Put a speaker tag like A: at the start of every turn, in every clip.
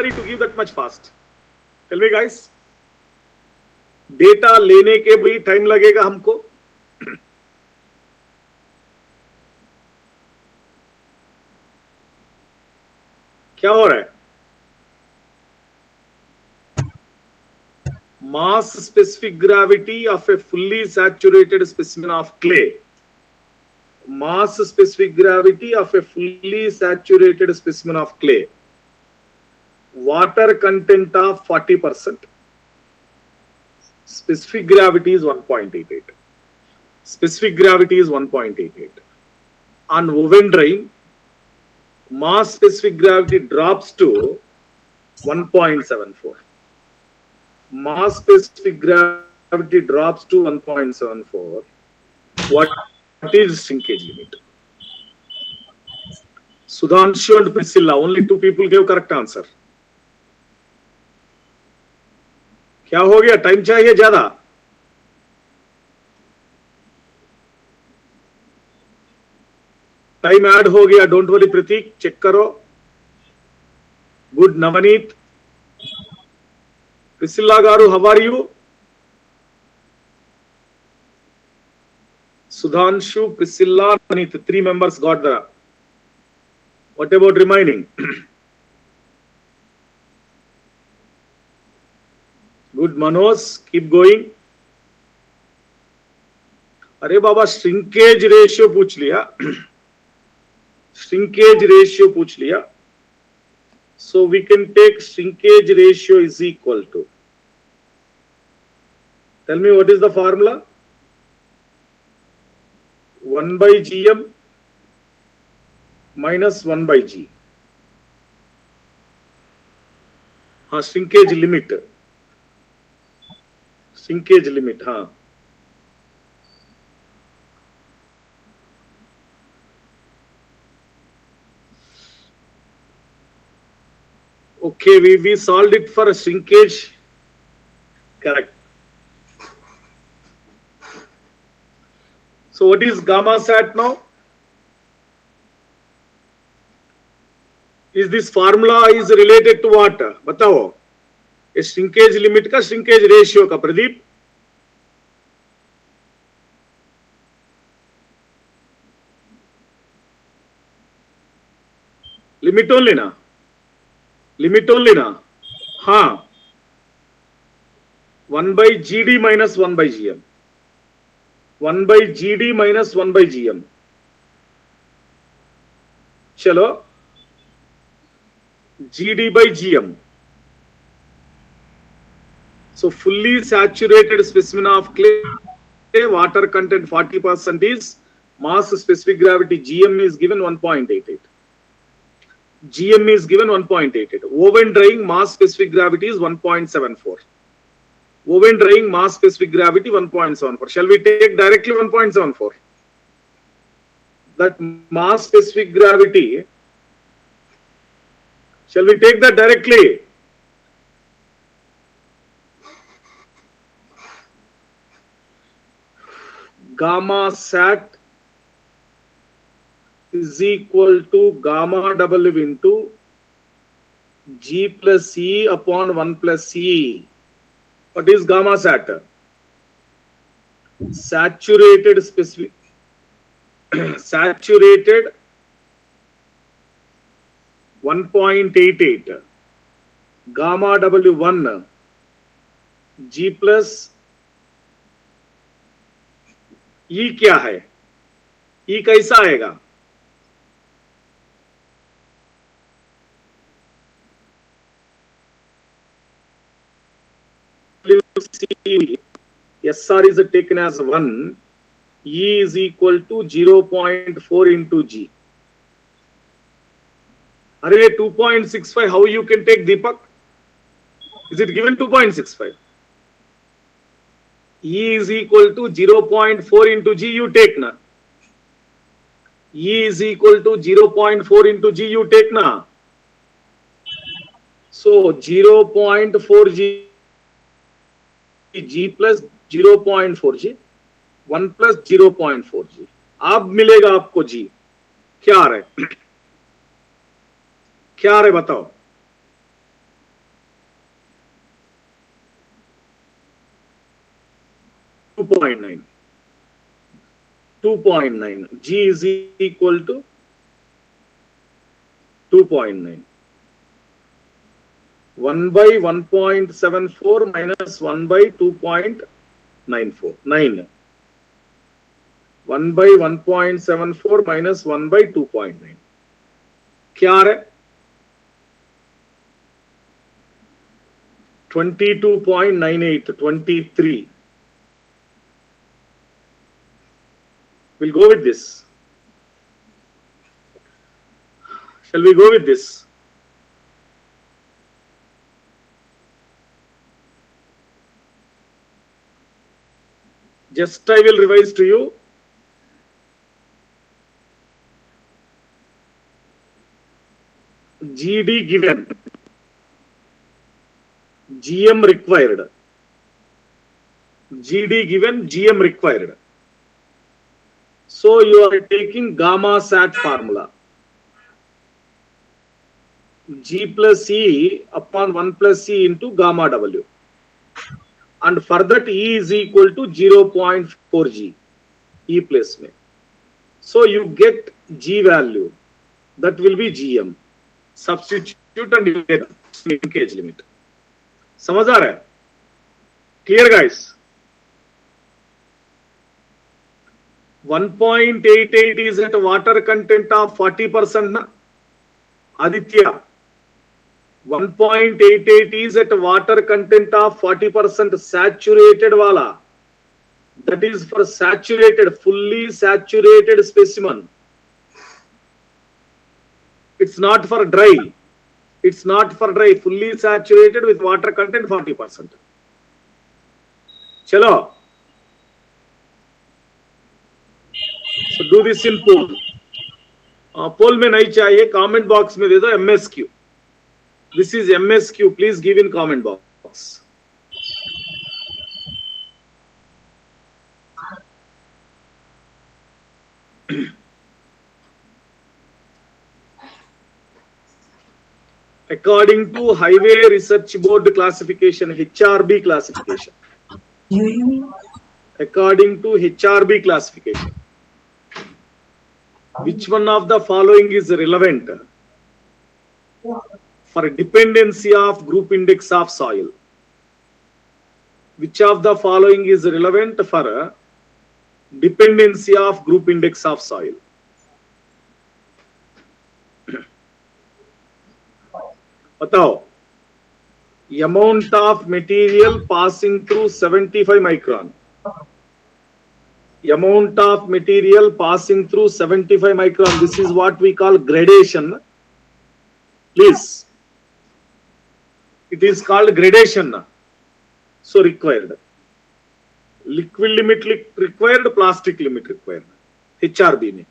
A: necessary to give that much fast. Tell me guys. Data लेने के भी time लगेगा हमको. क्या हो रहा है? Mass specific gravity of a fully saturated specimen of clay. Mass specific gravity of a fully saturated specimen of clay. Water content of 40%. Specific gravity is 1.88. Specific gravity is 1.88. On woven drying, mass specific gravity drops to 1.74. Mass specific gravity drops to 1.74. What is shrinkage limit? Sudhanshu and Priscilla, only two people gave correct answer. क्या हो गया? Time चाहिए ज्यादा. Time add हो गया. Don't worry Prateek, check करो. Good. Navneet, Priscilla garu, how are you? Sudhanshu, Priscilla, Navneet, 3 members got the. What about remaining? Good. Manoj, keep going. अरे बाबा shrinkage ratio पूछ लिया. श्रिंकेज रेशियो पूछ लिया. So we can take shrinkage ratio is equal to. Tell me what is the formula? 1 by gm minus 1 by g. हाँ, shrinkage limit. Shrinkage limit, हाँ. Okay, we solved it for a shrinkage. Correct. So what is gamma sat now? Is this formula is related to what? बताओ. A shrinkage limit का shrinkage ratio का. Pradeep. Limit only ना. Limit only na? हाँ. 1 by GD minus 1 by GM. 1 by GD minus 1 by GM. चलो. GD by GM. So fully saturated specimen of clay, water content 40% is, mass specific gravity GM is given 1.88. GM is given 1.88. Woven drying mass specific gravity is 1.74. Woven drying mass specific gravity 1.74. Shall we take directly 1.74? That mass specific gravity, shall we take that directly? Gamma sat is equal to gamma W into G plus E upon 1 plus E. What is gamma sat? Saturated specific, saturated 1.88. Gamma W1 G plus E क्या है? E कैसा आएगा? SR is taken as 1, E is equal to 0.4 into G. Array 2.65, how you can take, Deepak? Is it given 2.65? E is equal to 0.4 into G, you take na. E is equal to 0.4 into G, you take na. So 0.4 G plus 0.4 G, 1 plus 0.4 G. अब मिलेगा आपको G. क्या आ रहा है? क्या आ रहा है बताओ? 2.9. 2.9. G is equal to 2.9. 1 by 1.74 minus 1 by 2.94. 9. 1 by 1.74 minus 1 by 2.9. क्या है? 22.98, 23. We'll go with this. Shall we go with this? Just I will revise to you. GD given, GM required. GD given, GM required. So you are taking gamma sat formula. G plus E upon 1 plus E into gamma W. And for that E is equal to 0.4 G. E plus में. So you get G value. That will be GM. Substitute and you get linkage limit. समझ आ रहा है? Clear guys? 1.88 is at water content of 40% na? Aditya. 1.88 is at water content of 40% saturated wala. That is for saturated, fully saturated specimen. It's not for dry. It's not for dry. Fully saturated with water content 40%. Chalo. So do this in poll. Poll में नहीं चाहिए. Comment box में दे दो MSQ. This is MSQ. Please give in comment box. According to Highway Research Board classification, HRB classification. According to HRB classification, which one of the following is relevant for dependency of group index of soil? Which of the following is relevant for dependency of group index of soil? बताओ. Amount of material passing through 75 micron. Amount of material passing through 75 micron. This is what we call gradation. Please. It is called gradation. So required. Liquid limit required, plastic limit required. HRB में.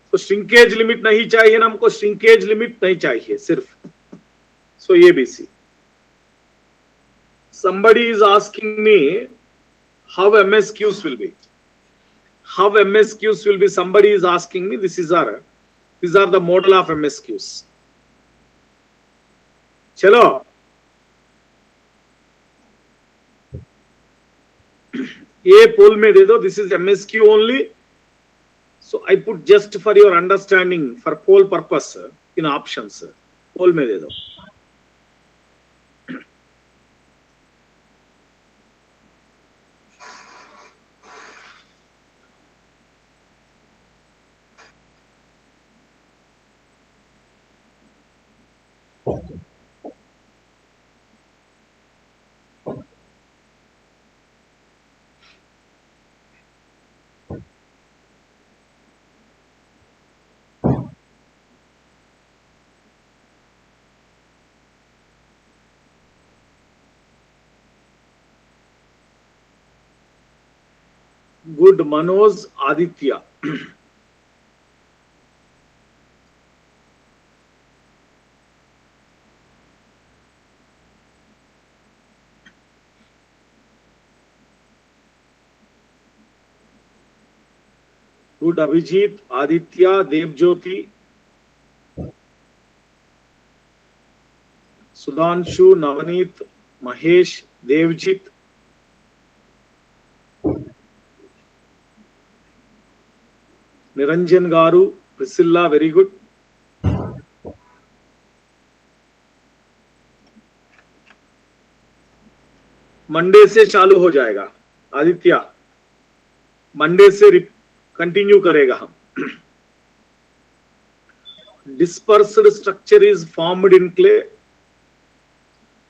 A: So shrinkage limit नहीं चाहिए ना हमको, shrinkage limit नहीं चाहिए सिर्फ. So ABC. Somebody is asking me how MSQs will be. How MSQs will be? Somebody is asking me. These are the model of MSQs. चलो. ये poll में दे दो. This is MSQ only. So I put just for your understanding, for poll purpose in options. Poll में दे दो. Good, Manoj Aditya. Good, Abhijit, Aditya, Devjyoti, Sudhanshu, Navaneet, Mahesh, Devjit. Niranjan Garu, Priscilla, very good. Monday से चालू हो जाएगा Aditya, Monday से continue करेगा हम. Dispersed structure is formed in clay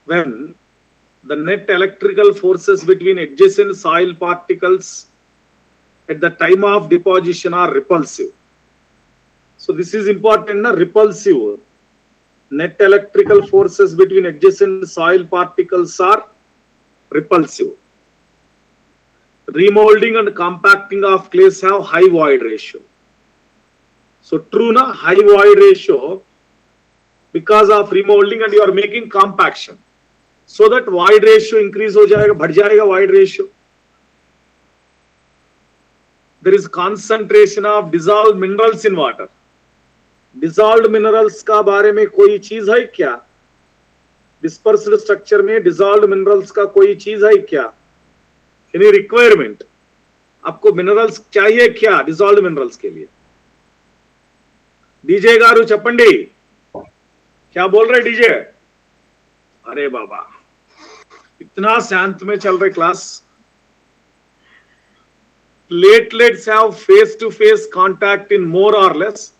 A: when the net electrical forces between adjacent soil particles at the time of deposition are repulsive. So this is important, na? Repulsive. Net electrical forces between adjacent soil particles are repulsive. Remolding and compacting of clays have high void ratio. So true, na? High void ratio because of remolding, and you are making compaction. So that void ratio increase हो जाएगा, बढ़ जाएगा void ratio. There is concentration of dissolved minerals in water. Dissolved minerals का बारे में कोई चीज है क्या? Dispersed structure में dissolved minerals का कोई चीज है क्या? Any requirement? आपको minerals चाहिए क्या dissolved minerals के लिए? डीजे गारू चप्पंडी, क्या बोल रहे डीजे? अरे बाबा, इतना शांत में चल रहे class. Platelets have face-to-face contact in more or less.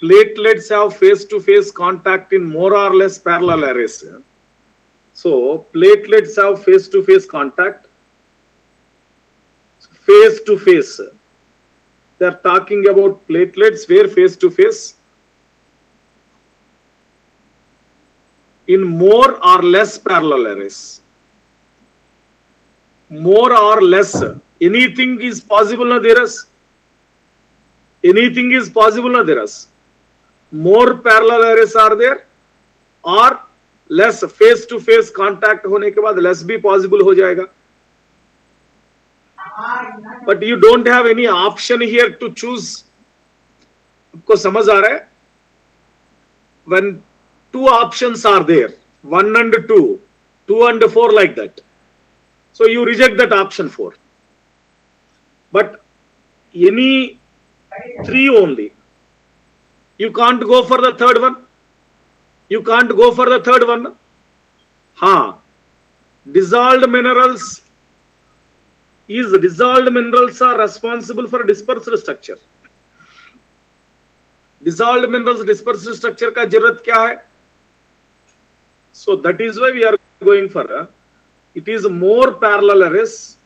A: Platelets have face-to-face contact in more or less parallel arrays. So platelets have face-to-face contact. Face-to-face. They are talking about platelets where face-to-face. In more or less parallel arrays. More or less. Anything is possible, na there is. Anything is possible, na there is. More parallel arrays are there, or less face to face contact होने के बाद less भी possible हो जाएगा. But you don't have any option here to choose. आपको समझ आ रहा है? When two options are there, 1 and 2, 2 and 4 like that. So you reject that option 4. But any 3 only. You can't go for the third one. You can't go for the third one. Dissolved minerals are responsible for dispersed structure. Dissolved minerals dispersed structure का जरूरत क्या है? So that is why we are going for it is more parallel arrays.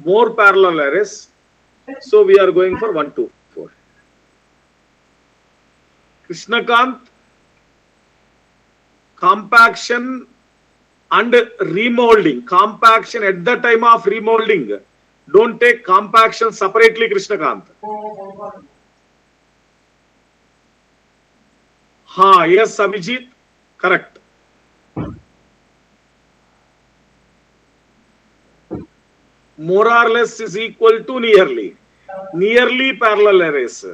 A: More parallel arrays. So we are going for 1, 2, 4. Krishnakant, compaction and remolding. Compaction at the time of remolding. Don't take compaction separately, Krishnakant. Yes, Abhijit, correct. More or less is equal to nearly. Nearly parallel arrays.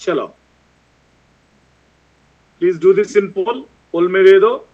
A: चलो, please do this in poll. Poll में दे दो.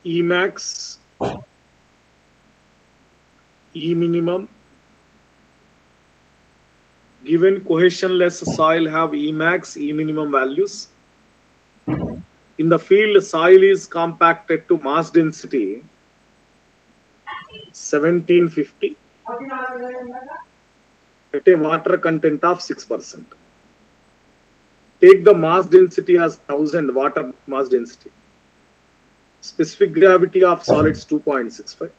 A: E max, E minimum. Given cohesionless soil have E max, E minimum values. In the field, soil is compacted to mass density 1750 at a water content of 6%. Take the mass density as 1000 water mass density. Specific gravity of solids 2.65.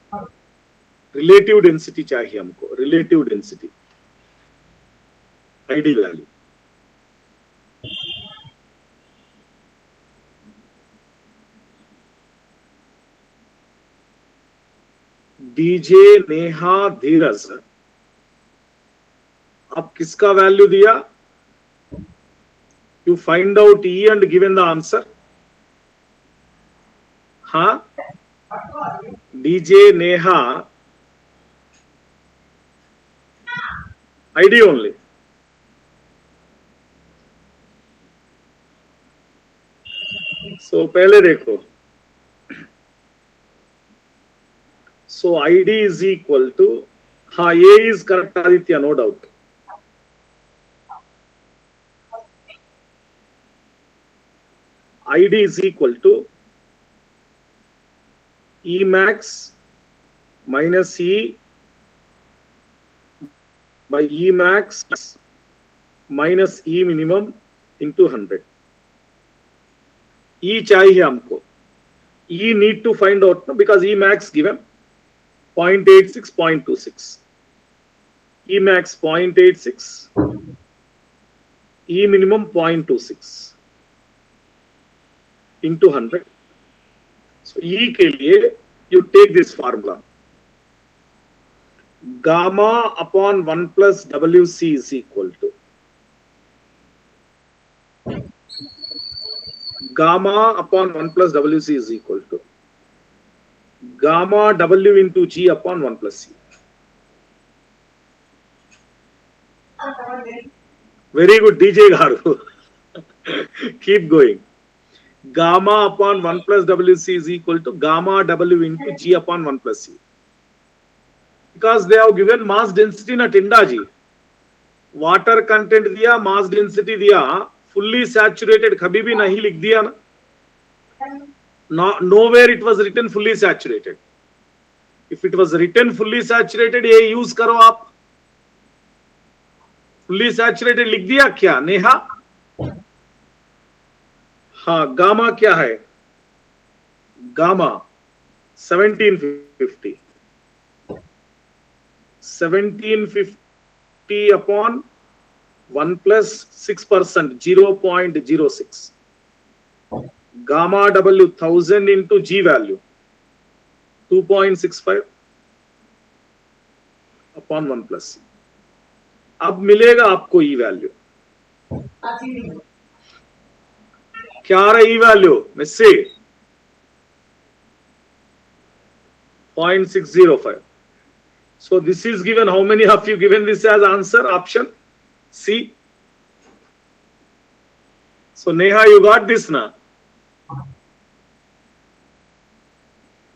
A: Relative density चाहिए हमको. Relative density. ID value. DJ Neha धीरज. अब किसका value दिया? You find out E and given the answer. हाँ, DJ Neha. ID only. So पहले देखो. So ID is equal to, हाँ A is correct Aditya, no doubt. ID is equal to E max minus E by E max minus E minimum into 100. E चाहिए हमको. E need to find out, no, because E max given 0.86, 0.26. E max 0.86, E minimum 0.26 into 100. So E के लिए you take this formula. Gamma upon 1 plus WC is equal to gamma upon 1 plus WC is equal to gamma W into G upon 1 plus C. Very good, DJ Garu. Keep going. Gamma upon 1 plus WC is equal to gamma W into G upon 1 plus C. Because they have given mass density na Tindaji. Water content दिया, mass density दिया, fully saturated कभी भी नहीं लिख दिया ना. Nowhere it was written fully saturated. If it was written fully saturated, ये use करो आप. Fully saturated लिख दिया क्या नेहा? हाँ, गामा क्या है? Gamma 1750. 1750 upon 1 plus 6%, 0.06. Gamma W 1000 into G value 2.65 upon 1 plus C. अब मिलेगा आपको E वैल्यू. क्या आ रहा है E value? Missi 0.605. So this is given. How many of you given this as answer? Option C. So Neha, you got this now.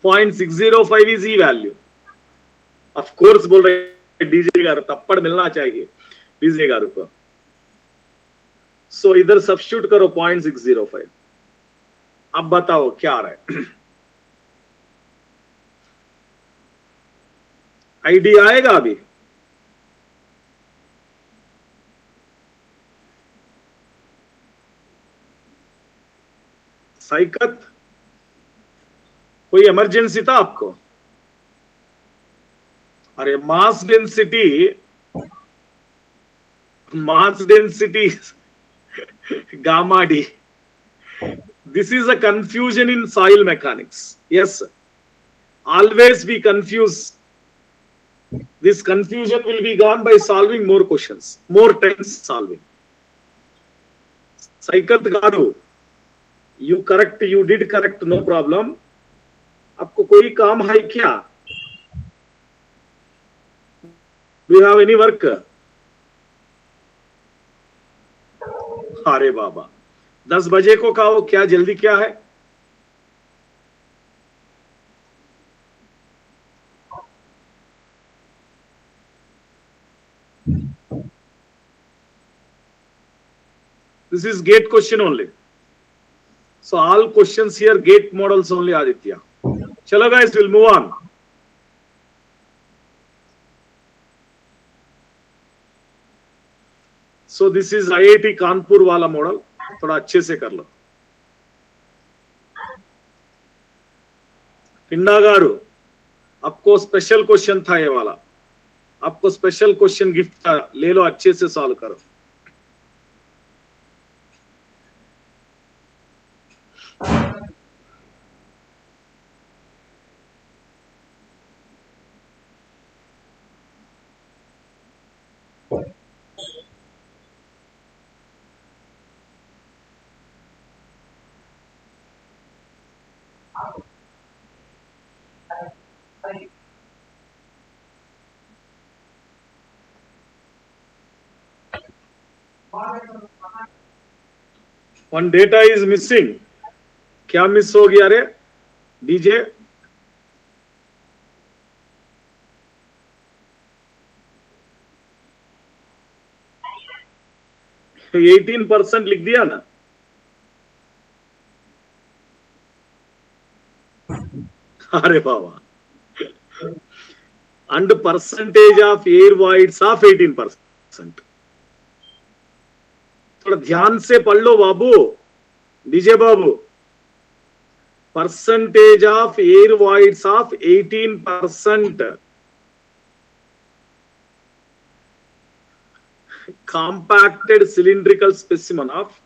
A: 0.605 is E value. Of course बोल रहे DJ गारू, तप्पड़ मिलना चाहिए DJ गारू को. So इधर substitute करो 0.605. अब बताओ क्या आ रहा है? आईडी आएगा अभी? साइकत, कोई इमरजेंसी था आपको? अरे mass density gamma D. This is a confusion in soil mechanics. Yes, sir. Always be confused. This confusion will be gone by solving more questions, more times solving. Saikat Garu, you correct, you did correct, no problem. आपको कोई काम है क्या? Do you have any work? अरे बाबा, 10 बजे को कहो, क्या जल्दी क्या है? This is gate question only. So all questions here gate models only, Aditya. Chalo guys, we'll move on. So this is IIT Kanpur वाला मॉडल, थोड़ा अच्छे से कर लो. पिंडा गारू, आपको स्पेशल क्वेश्चन था ये वाला, आपको स्पेशल क्वेश्चन गिफ्ट था, ले लो, अच्छे से सॉल्व करो. One data is missing. क्या मिस हो गया रे डीजे? तो 18% लिख दिया ना. अरे बाबा. And percentage of air voids of 18%. थोड़ा ध्यान से पढ़ लो बाबू, डीजे बाबू. Percentage of air voids of 18%. Compacted cylindrical specimen of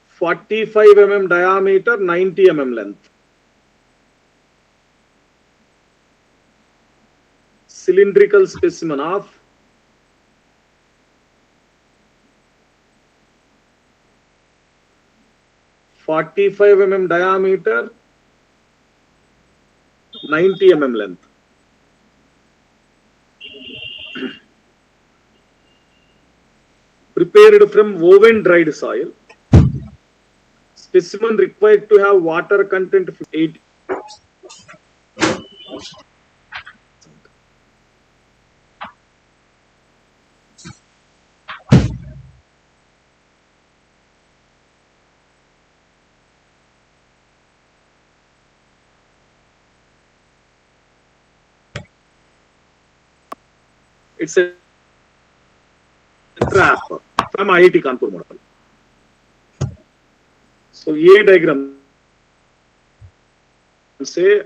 A: 45 mm diameter, 90 mm length. Cylindrical specimen of 45 mm diameter, 90 mm length. Prepared from woven dried soil. Specimen required to have water content 8. It's a trap from IIT Kanpur model. So ये diagram से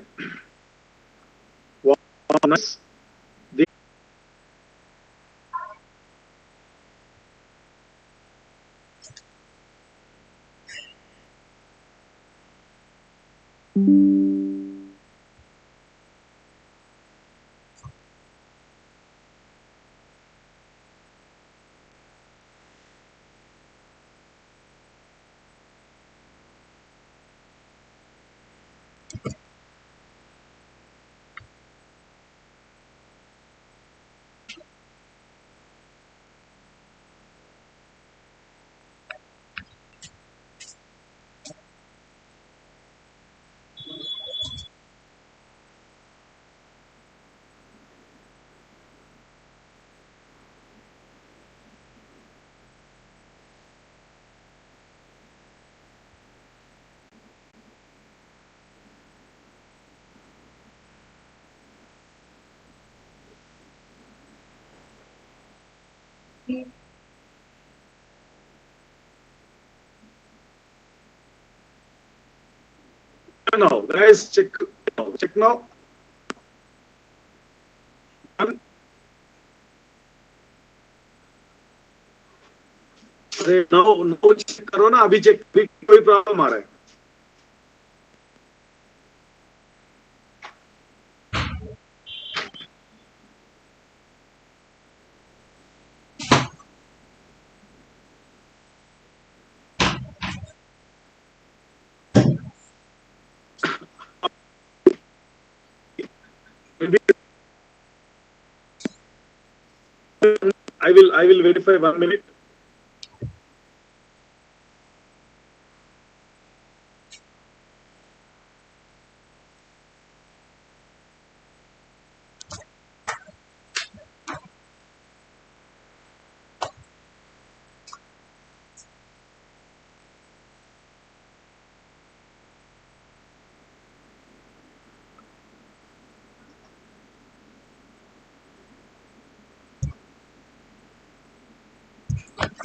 A: now, guys, check now. now check करो ना, अभी check, कोई problem आ रहा है? I will verify 1 minute.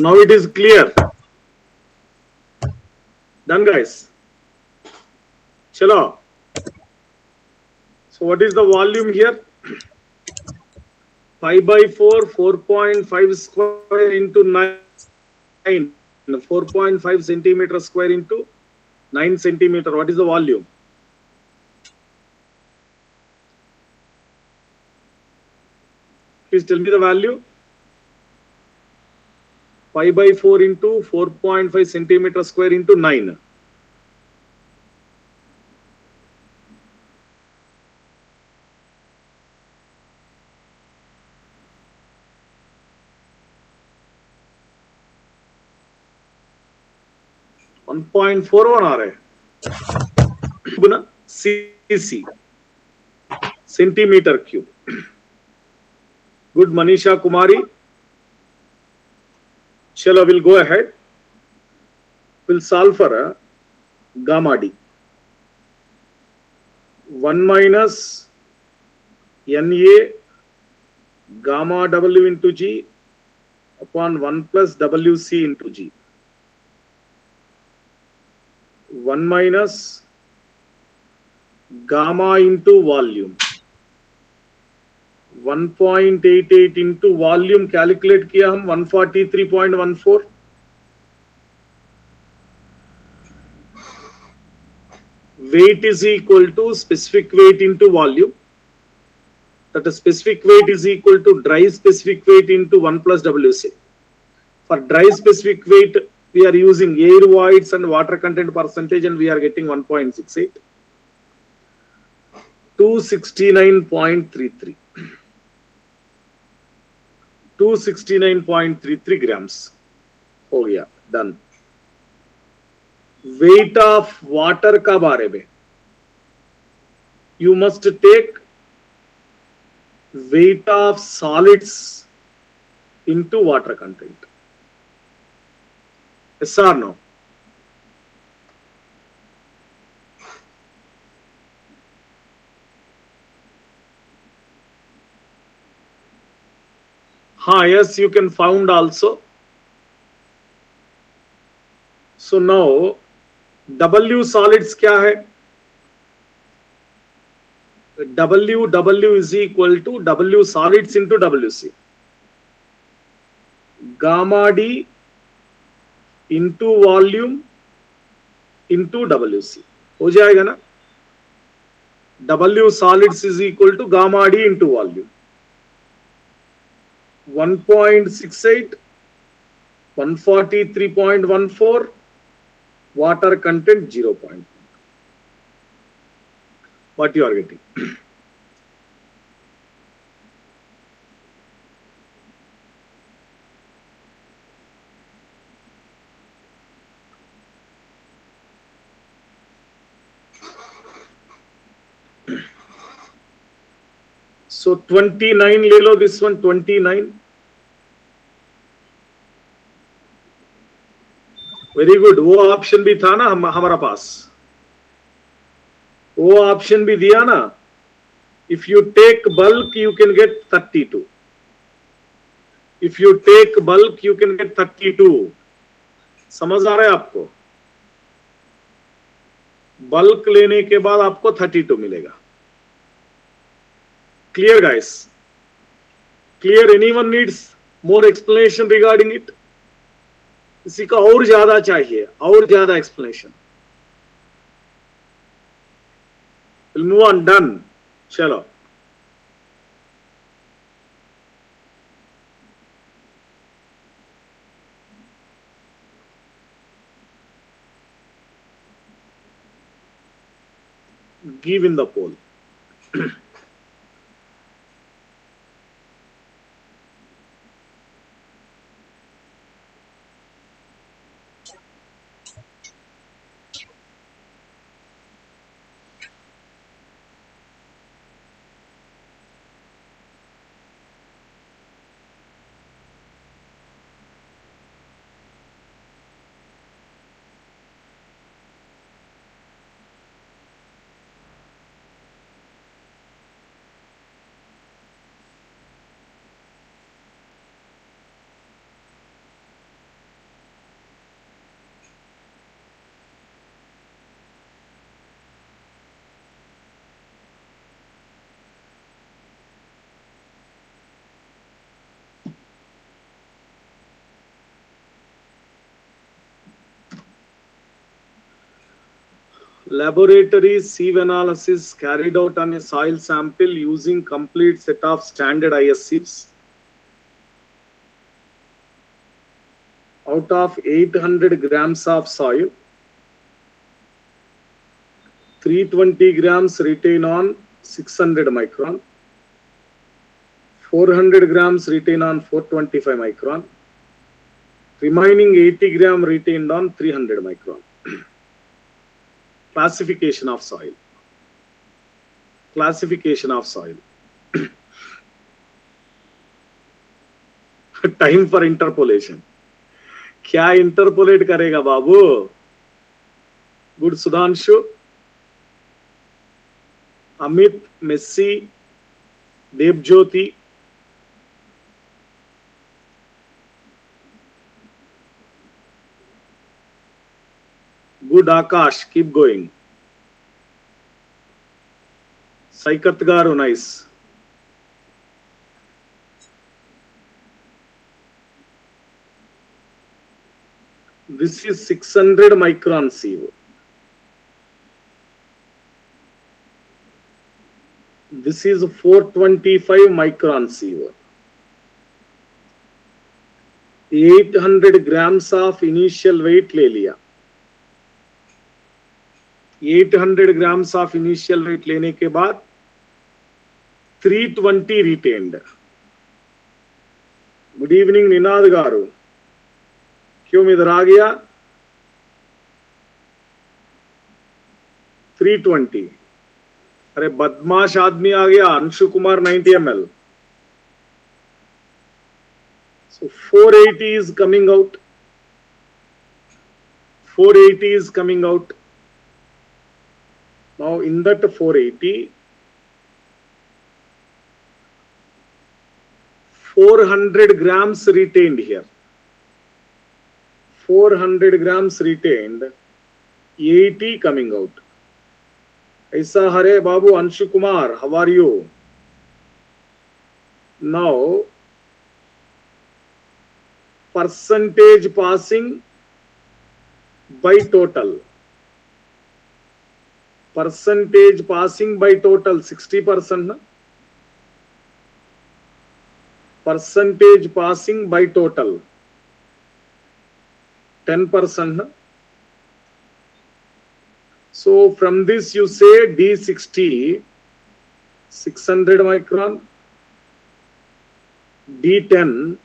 A: Now it is clear. Done, guys. Chalo. So what is the volume here? 5 by 4, 4.5 square into 9. 4.5 centimeter square into 9 centimeter. What is the volume? Please tell me the value. 5 by 4 into 4.5 centimeter square into 9. .41 आ रहा है cc centimeter cube. Good, Manisha Kumari. Chalo, we'll go ahead. We'll solve for gamma d. 1 minus Na gamma w into g upon 1 plus wc into g. 1 minus gamma into volume. 1.88 into volume calculate किया हम 143.14. Weight is equal to specific weight into volume. That the specific weight is equal to dry specific weight into 1 plus WC. For dry specific weight, we are using air voids and water content percentage, and we are getting 1.68. 269.33. 269.33 grams. हो गया, done. Weight of water का बारे में you must take weight of solids into water content. Yes or no? Yes, you can found also. So now W solids क्या है? W is equal to W solids into WC. Gamma D into volume into WC. हो जाएगा ना? W solids is equal to gamma D into volume. 1.68, 143.14, water content 0. What you are getting? So 29 ले लो, this one 29. Very good. वो option भी था ना हमारा पास, वो ऑप्शन भी दिया ना. If you take bulk, you can get 32. If you take bulk, you can get 32. समझ आ रहा है आपको? बल्क लेने के बाद आपको 32 मिलेगा. Clear, guys? Clear? Anyone needs more explanation regarding it? किसी का और ज्यादा चाहिए, और ज्यादा explanation? We'll move on. Done. चलो. Give in the poll. Laboratory sieve analysis carried out on a soil sample using complete set of standard IS sieves. Out of 800 grams of soil, 320 grams retain on 600 micron, 400 grams retain on 425 micron, remaining 80 gram retained on 300 micron. Classification of soil. Classification of soil. Time for interpolation. क्या interpolate करेगा बाबू? Good Sudhanshu, Amit, Messi, Devjyoti, good Akash, keep going. Saikat garu, nice. This is 600 micron sieve. This is 425 micron sieve. 800 grams of initial weight ले लिया. 800 grams of initial weight लेने के बाद 320 retained. Good evening Ninad गारू. क्यों इधर आ गया? 320. अरे बदमाश आदमी आ गया. Anshu Kumar 90 ml. So 480 is coming out. 480 is coming out. Now in that 480, 400 grams retained here. 400 grams retained, 80 coming out. Aisa Hare Babu, Anshu Kumar, how are you? Now, percentage passing by total. Percentage passing by total 60%. Percentage passing by total 10%. So from this you say D60 600 micron, D10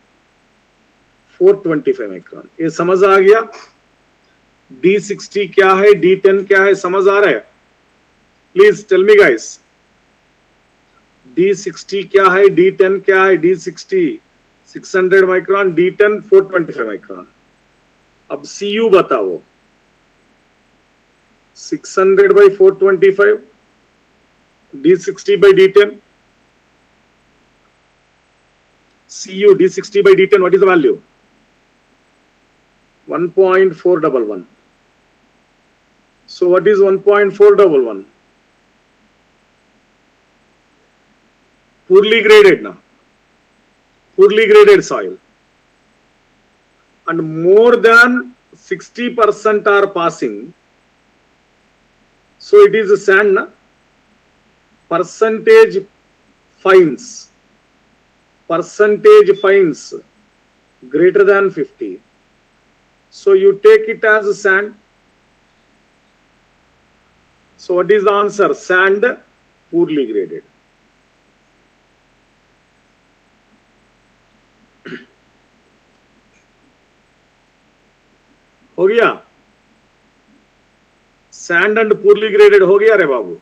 A: 425 micron. ये समझ आ गया? D60 क्या है, D10 क्या है, समझ आ रहा है? Please tell me guys. D60 क्या है, D10 क्या है? D60 600 micron, D10 425 micron. अब CU बताओ. 600 by 425, D60 by D10. CU D60 by D10, what is the value? 1.411. So what is 1.411? Poorly graded now. Poorly graded soil. And more than 60% are passing. So it is a sand. Na? Percentage fines. Percentage fines greater than 50. So you take it as a sand. So what is the answer? Sand, poorly graded. हो गया? Sand and पूरली graded हो गया रे बाबू.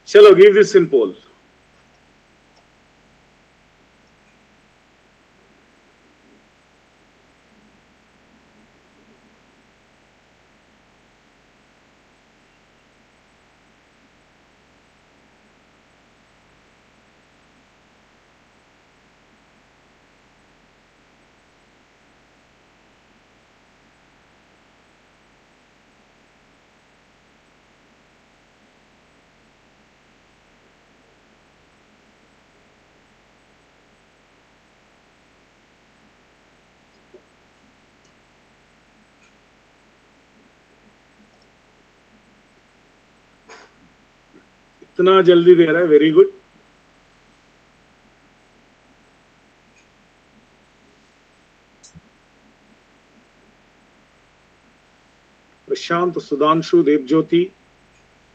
A: चलो give this in पोल. इतना जल्दी दे रहा है, वेरी गुड. प्रशांत, सुधांशु, देवज्योति,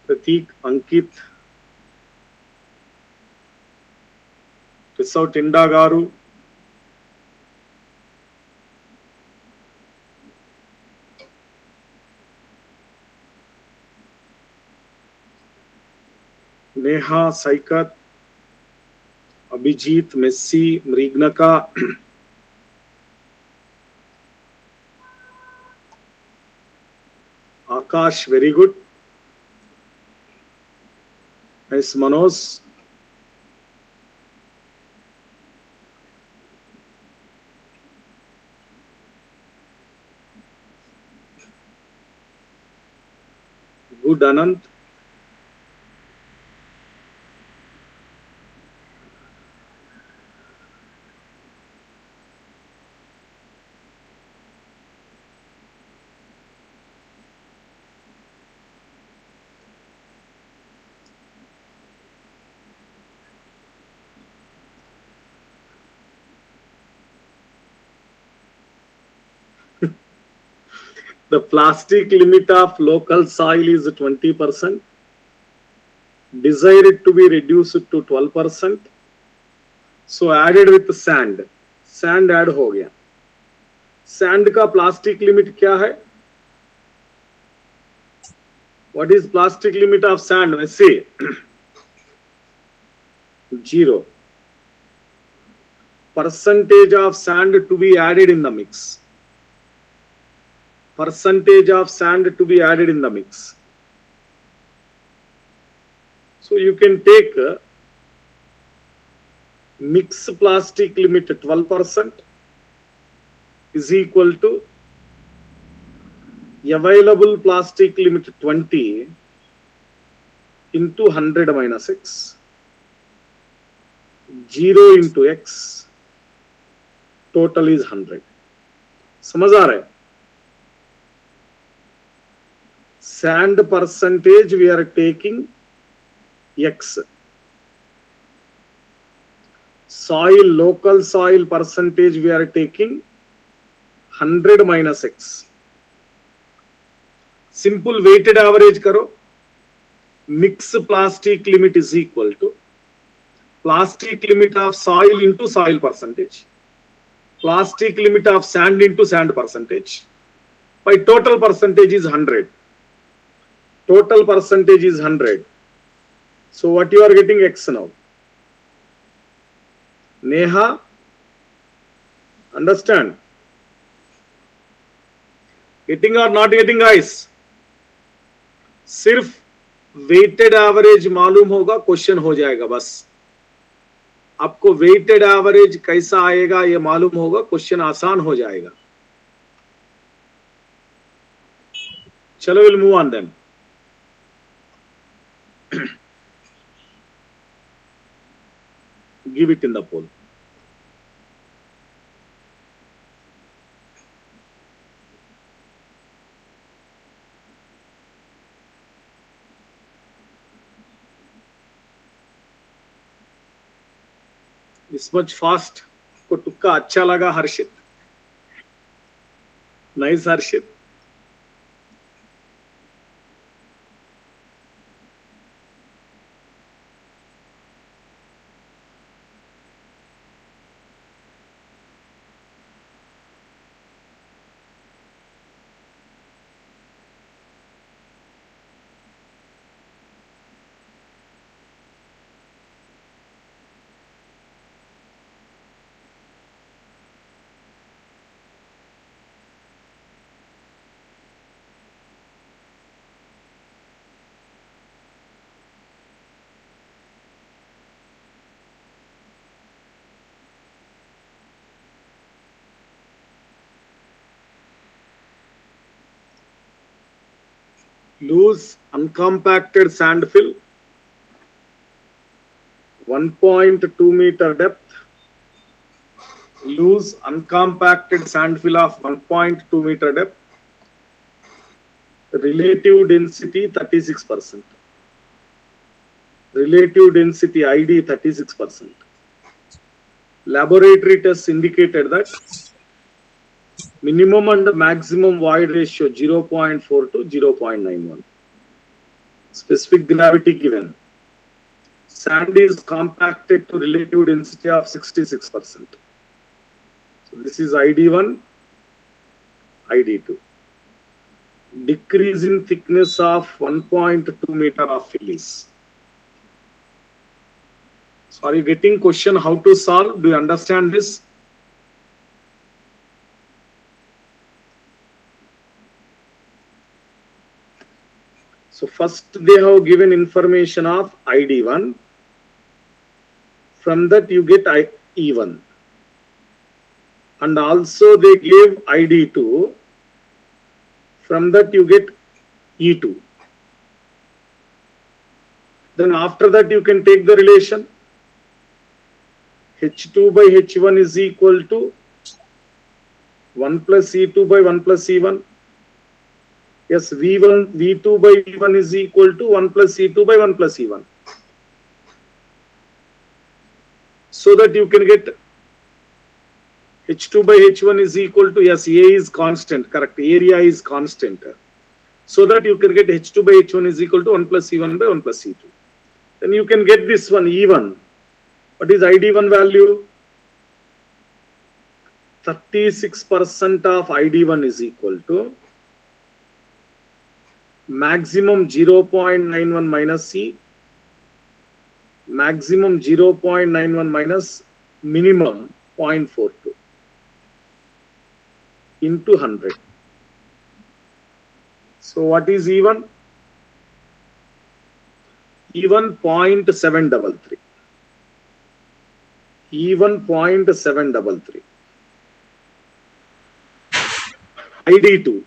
A: प्रतीक, अंकित, రిసౌ టిండా garu, Neha, Saikat, Abhijit, Messi, Mriganka, Akash, very good. Nice. Manoj, good. Anant, the plastic limit of local soil is 20%. Desire it to be reduced to 12%. So added with sand. Sand add हो गया. Sand का plastic limit क्या है? What is plastic limit of sand? Let's see. 0. Percentage of sand to be added in the mix. Percentage of sand to be added in the mix. So you can take mix plastic limit 12% is equal to available plastic limit 20 into 100 minus x. 0 into x. Total is 100. समझ आ रहा है? Sand percentage we are taking x. Soil, local soil percentage we are taking 100 minus x. Simple weighted average करो. Mix plastic limit is equal to plastic limit of soil into soil percentage. Plastic limit of sand into sand percentage. By total percentage is 100. Total percentage is 100. So what you are getting x now? Neha, understand? Getting or not getting, guys? सिर्फ weighted average मालूम होगा, question हो जाएगा बस. आपको weighted average कैसा आएगा ये मालूम होगा, क्वेश्चन आसान हो जाएगा. चलो, we'll move on then. Give it in the poll. This much fast को तुक्का अच्छा लगा हर्षित. Nice Harshit. Loose uncompacted sand fill 1.2 meter depth. Loose uncompacted sand fill of 1.2 meter depth. Relative density 36%. Relative density ID 36%. Laboratory tests indicated that minimum and maximum void ratio 0.4 to 0.91. Specific gravity given. Sand is compacted to relative density of 66%. So this is ID1, ID2. Decrease in thickness of 1.2 meter of fillies. So are you getting question how to solve? Do you understand this? So first they have given information of ID1. From that you get E1. And also they gave ID2. From that you get E2. Then after that you can take the relation. H2 by H1 is equal to 1 plus E2 by 1 plus E1. Yes, V2 by V1 is equal to 1 plus E2 by 1 plus E1. So that you can get H2 by H1 is equal to, yes, A is constant, correct, area is constant. So that you can get H2 by H1 is equal to 1 plus E1 by 1 plus E2. Then you can get this one, E1. What is ID1 value? 36% of ID1 is equal to maximum 0.91 minus C, maximum 0.91 minus minimum 0.42 into 100. So what is E1? E1 0.733. E1 0.733. ID2.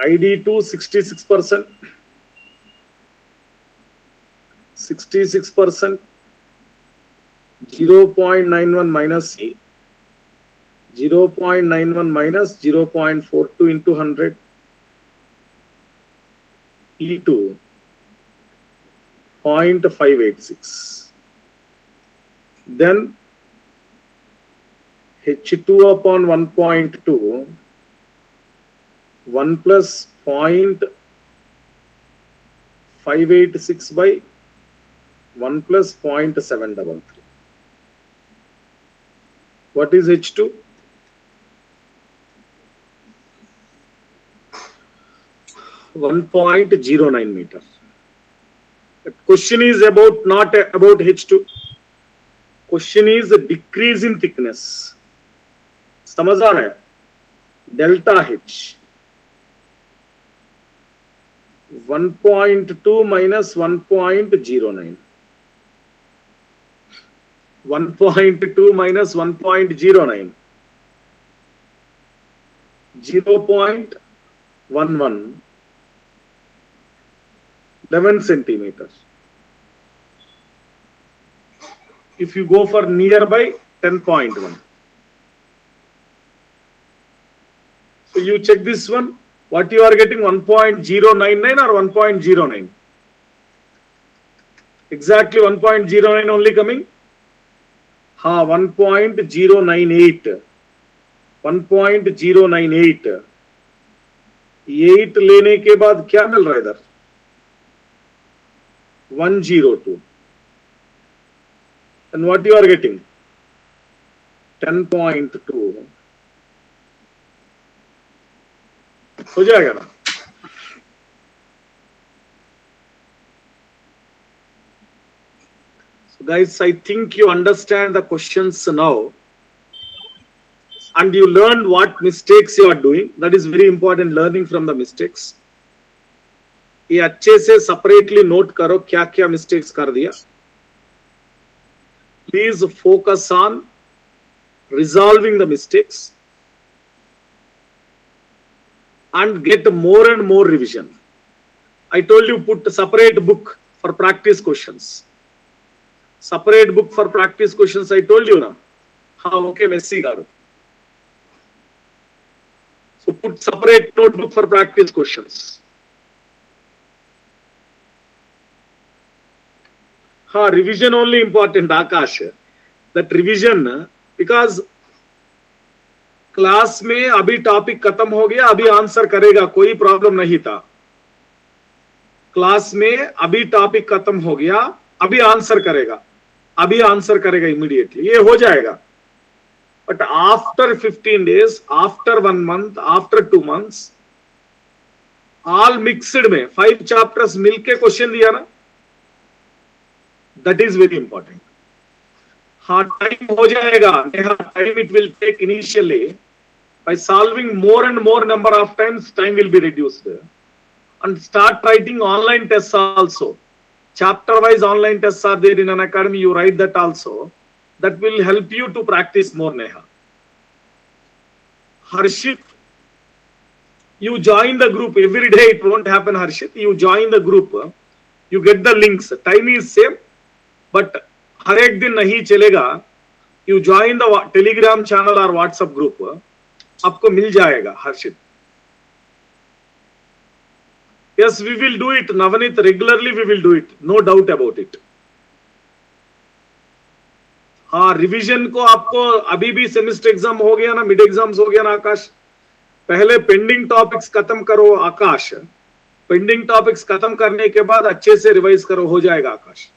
A: ID2 66%. 66%. 0.91 minus C. 0.91 minus 0.42 into 100. E2 0.586. Then H2 upon 1.2, 1 plus 0.586 by 1 plus 0.733. What is H2? .09 meter. The question is about not about H2. Question is the decrease in thickness. समझ आ रहा है? Delta H 1.2 minus 1.09. 1.2 minus 1.09. 0.11. 11 centimeters. If you go for nearby, 10.1. So you check this one. What you are getting, 1.099 or 1.09? Exactly 1.09 only coming? हाँ 1.098. 1.098. 8 लेने के बाद क्या मिल रहा है इधर? 102. And what you are getting? 10.2. हो जाएगा ना? So guys, I think you understand the questions now, and you learned what mistakes you are doing. That is very important, learning from the mistakes. ये अच्छे से separately note करो क्या क्या mistakes कर दिया. Please focus on resolving the mistakes and get more and more revision. I told you put a separate book for practice questions. Separate book for practice questions I told you now. Okay, Messi garu. So put separate notebook for practice questions. हाँ, revision only important Akash, that revision, because class में अभी topic खत्म हो गया, अभी answer करेगा, कोई problem नहीं था। क्लास में अभी टॉपिक खत्म हो गया, अभी आंसर करेगा, अभी आंसर करेगा इमीडिएटली, ये हो जाएगा। But after 15 days, after 1 month, after 2 months, all mixed में 5 chapters मिलके क्वेश्चन दिया ना, दैट इज वेरी इंपॉर्टेंट। हाँ, टाइम हो जाएगा, time it will take initially, by solving more and more number of times, time will be reduced. And start writing online tests also. Chapter wise online tests are there in Unacademy, you write that also. That will help you to practice more, Neha. Harshit, you join the group every day, it won't happen, Harshit. You join the group, you get the links, time is same, but हर एक दिन नहीं चलेगा, you join the Telegram channel or WhatsApp group, आपको मिल जाएगा हर्षित। Yes, we will do it, Navneet, regularly we will do it, no doubt about it. हाँ, revision को आपको अभी भी सेमेस्टर एग्जाम हो गया ना, मिड एग्जाम्स हो गया ना आकाश, पहले पेंडिंग टॉपिक्स खत्म करो आकाश, पेंडिंग टॉपिक्स खत्म करने के बाद अच्छे से रिवाइज करो, हो जाएगा आकाश।